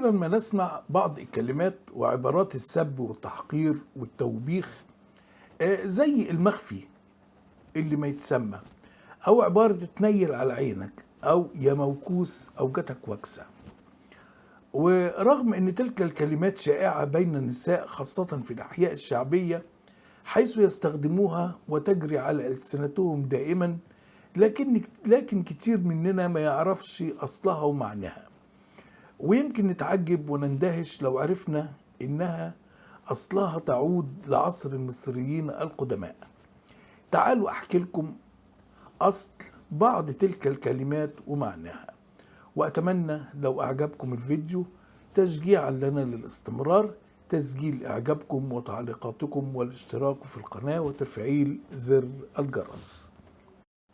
كثيرا ما نسمع بعض الكلمات وعبارات السب والتحقير والتوبيخ، زي المخفي اللي ما يتسمى، أو عبارة تنيل على عينك، أو يا موكوس، أو جاتك وكسة. ورغم أن تلك الكلمات شائعة بين النساء خاصة في الأحياء الشعبية حيث يستخدموها وتجري على ألسنتهم دائما، لكن كتير مننا ما يعرفش أصلها ومعناها. ويمكن نتعجب ونندهش لو عرفنا إنها أصلها تعود لعصر المصريين القدماء. تعالوا أحكي لكم أصل بعض تلك الكلمات ومعناها، وأتمنى لو أعجبكم الفيديو تشجيعا لنا للاستمرار تسجيل إعجابكم وتعليقاتكم والاشتراك في القناة وتفعيل زر الجرس.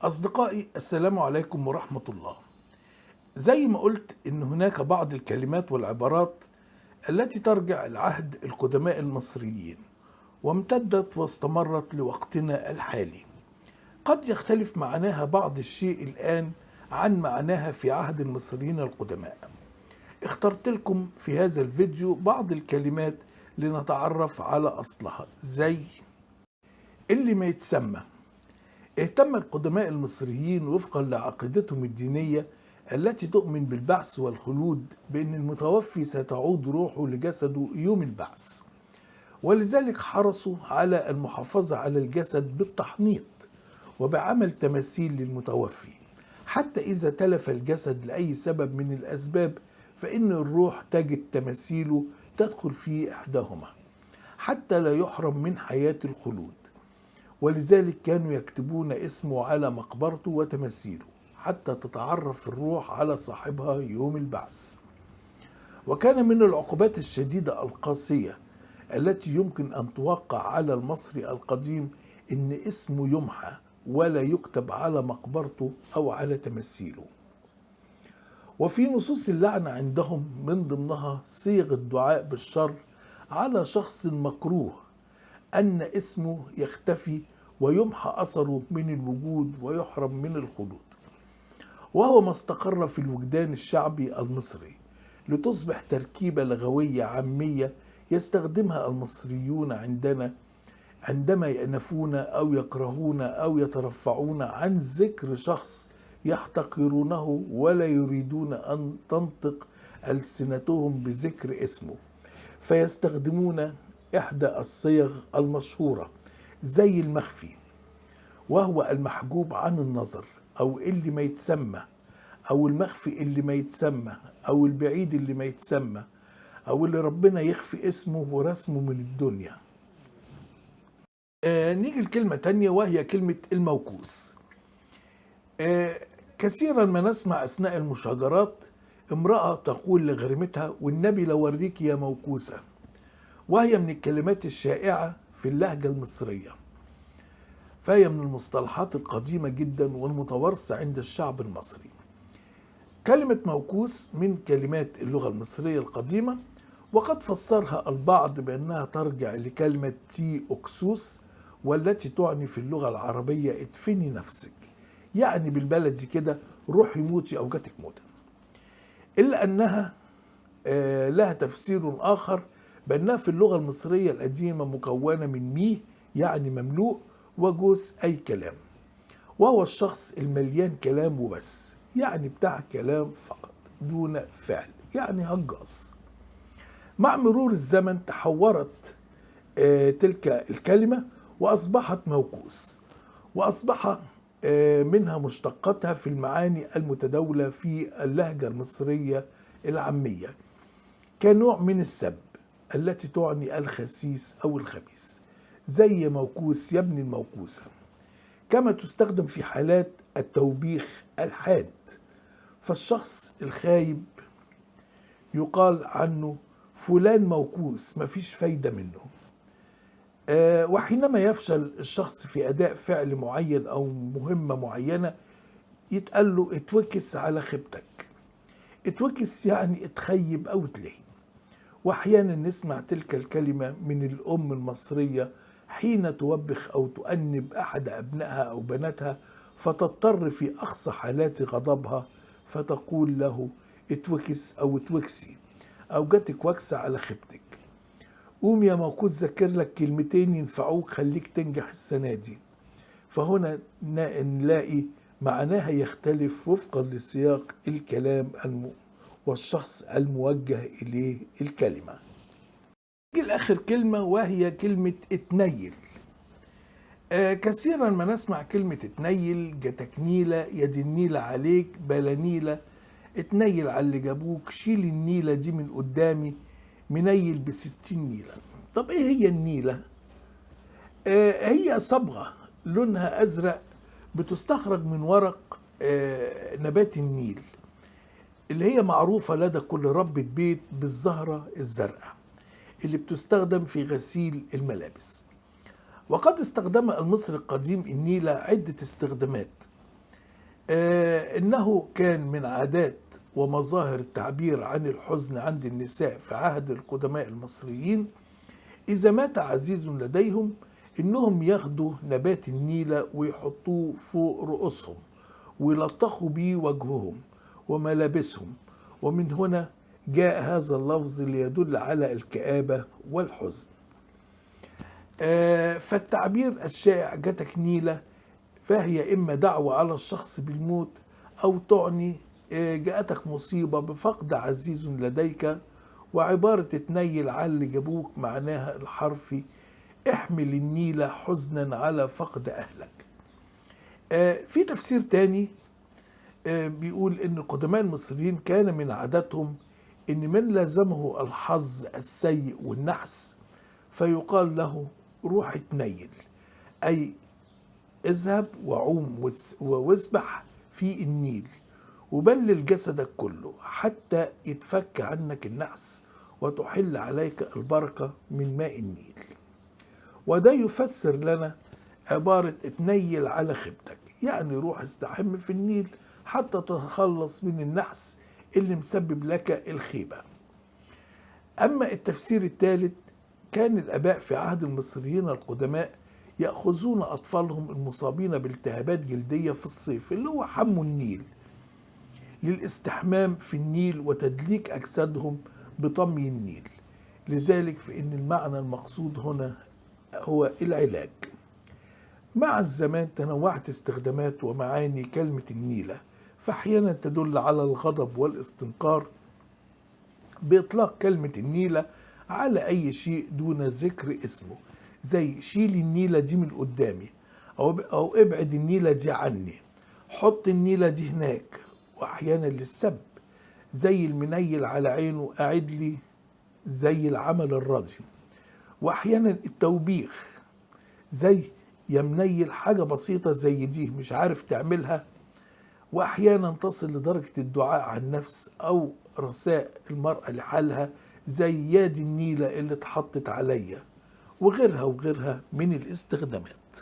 أصدقائي، السلام عليكم ورحمة الله. زي ما قلت إن هناك بعض الكلمات والعبارات التي ترجع لعهد القدماء المصريين وامتدت واستمرت لوقتنا الحالي. قد يختلف معناها بعض الشيء الآن عن معناها في عهد المصريين القدماء. اخترت لكم في هذا الفيديو بعض الكلمات لنتعرف على أصلها، زي اللي ما يتسمى. اهتم القدماء المصريين وفقا لعقيدتهم الدينية التي تؤمن بالبعث والخلود بأن المتوفي ستعود روحه لجسده يوم البعث، ولذلك حرصوا على المحافظة على الجسد بالتحنيط وبعمل تماثيل للمتوفي، حتى إذا تلف الجسد لأي سبب من الأسباب فإن الروح تجد تماثيله تدخل في إحداهما حتى لا يحرم من حياة الخلود. ولذلك كانوا يكتبون اسمه على مقبرته وتماثيله حتى تتعرف الروح على صاحبها يوم البعث. وكان من العقوبات الشديدة القاسية التي يمكن أن توقع على المصري القديم إن اسمه يمحى ولا يكتب على مقبرته أو على تماثيله. وفي نصوص اللعنة عندهم من ضمنها صيغ الدعاء بالشر على شخص مكروه أن اسمه يختفي ويمحى أثره من الوجود ويحرم من الخلود، وهو ما استقر في الوجدان الشعبي المصري لتصبح تركيبة لغوية عامية يستخدمها المصريون عندما يأنفون أو يكرهون أو يترفعون عن ذكر شخص يحتقرونه ولا يريدون أن تنطق ألسنتهم بذكر اسمه، فيستخدمون إحدى الصيغ المشهورة زي المخفي، وهو المحجوب عن النظر، أو اللي ما يتسمى، أو المخفي اللي ما يتسمى، أو البعيد اللي ما يتسمى، أو اللي ربنا يخفي اسمه ورسمه من الدنيا. نيجي لكلمة تانية وهي كلمة الموكوس. كثيرا ما نسمع أثناء المشاجرات امرأة تقول لغريمتها: والنبي لو وريك يا موكوسة، وهي من الكلمات الشائعة في اللهجة المصرية، فهي من المصطلحات القديمة جدا والمتوارثة عند الشعب المصري. كلمة موكوس من كلمات اللغة المصرية القديمة، وقد فسرها البعض بأنها ترجع لكلمة تي أكسوس، والتي تعني في اللغة العربية ادفني نفسك، يعني بالبلدي كده روحي موتي أو جاتك موتة. إلا أنها لها تفسير آخر بأنها في اللغة المصرية القديمة مكونة من ميه يعني مملوء، وجوس أي كلام، وهو الشخص المليان كلام وبس، يعني بتاع كلام فقط دون فعل، يعني هجاص. مع مرور الزمن تحورت تلك الكلمة وأصبحت موكوس، وأصبح منها مشتقاتها في المعاني المتداولة في اللهجة المصرية العامية كنوع من السب التي تعني الخسيس أو الخبيث، زي موكوس يا ابن الموكوسة. كما تستخدم في حالات التوبيخ الحاد، فالشخص الخايب يقال عنه فلان موكوس مفيش فايدة منه. وحينما يفشل الشخص في أداء فعل معين أو مهمة معينة يتقال له اتوكس على خيبتك. اتوكس يعني اتخيب أو اتلهي. وأحيانا نسمع تلك الكلمة من الأم المصرية حين توبخ أو تؤنب أحد أبنائها أو بناتها، فتضطر في أقصى حالات غضبها فتقول له اتوكس أو اتوكسي، أو جاتك وكسة على خيبتك. قوم يا موقوس ذاكر لك كلمتين ينفعوك خليك تنجح السنة دي. فهنا نلاقي معناها يختلف وفقا لسياق الكلام والشخص الموجه إليه الكلمة. نيجي لآخر كلمة وهي كلمة اتنيل. كثيرا ما نسمع كلمة اتنيل، جاتك نيلة، يد النيلة عليك، بلا نيلة، اتنيل على اللي جابوك، شيل النيلة دي من قدامي، منيل ب60 نيلة. طب ايه هي النيلة؟ هي صبغة لونها أزرق بتستخرج من ورق نبات النيل، اللي هي معروفة لدى كل ربة بيت بالزهرة الزرقاء اللي بتستخدم في غسيل الملابس. وقد استخدم المصري القديم النيلة عدة استخدامات. إنه كان من عادات ومظاهر التعبير عن الحزن عند النساء في عهد القدماء المصريين. إذا مات عزيز لديهم إنهم ياخدوا نبات النيلة ويحطوه فوق رؤوسهم ويلطخوا بيه وجههم وملابسهم، ومن هنا جاء هذا اللفظ ليدل على الكآبة والحزن. فالتعبير الشائع جاتك نيلة فهي إما دعوة على الشخص بالموت، أو تعني جاءتك مصيبة بفقد عزيز لديك. وعبارة اتنيل على اللي جابوك معناها الحرفي احمل النيلة حزنا على فقد أهلك. في تفسير تاني بيقول إن القدماء المصريين كان من عاداتهم إن من لازمه الحظ السيء والنحس فيقال له روح اتنيل، أي اذهب وعوم واسبح في النيل وبلل جسدك كله حتى يتفك عنك النحس وتحل عليك البركة من ماء النيل. وده يفسر لنا عبارة اتنيل على خيبتك، يعني روح استحم في النيل حتى تتخلص من النحس اللي مسبب لك الخيبة. أما التفسير الثالث، كان الآباء في عهد المصريين القدماء يأخذون أطفالهم المصابين بالتهابات جلدية في الصيف اللي هو حمو النيل للاستحمام في النيل وتدليك أجسادهم بطمي النيل. لذلك فإن المعنى المقصود هنا هو العلاج. مع الزمان تنوعت استخدامات ومعاني كلمة النيلة، فأحيانا تدل على الغضب والاستنكار بإطلاق كلمة النيلة على أي شيء دون ذكر اسمه، زي شيل النيلة دي من قدامي، أو ابعد النيلة دي عني، حط النيلة دي هناك. وأحيانا للسب زي المنيل على عينه أعد لي زي العمل الراضي. وأحيانا التوبيخ زي يا منيل حاجة بسيطة زي دي مش عارف تعملها. وأحيانا تصل لدرجة الدعاء عن النفس أو رثاء المرأة لحالها زي يا دي النيلة اللي اتحطت عليا، وغيرها وغيرها من الاستخدامات.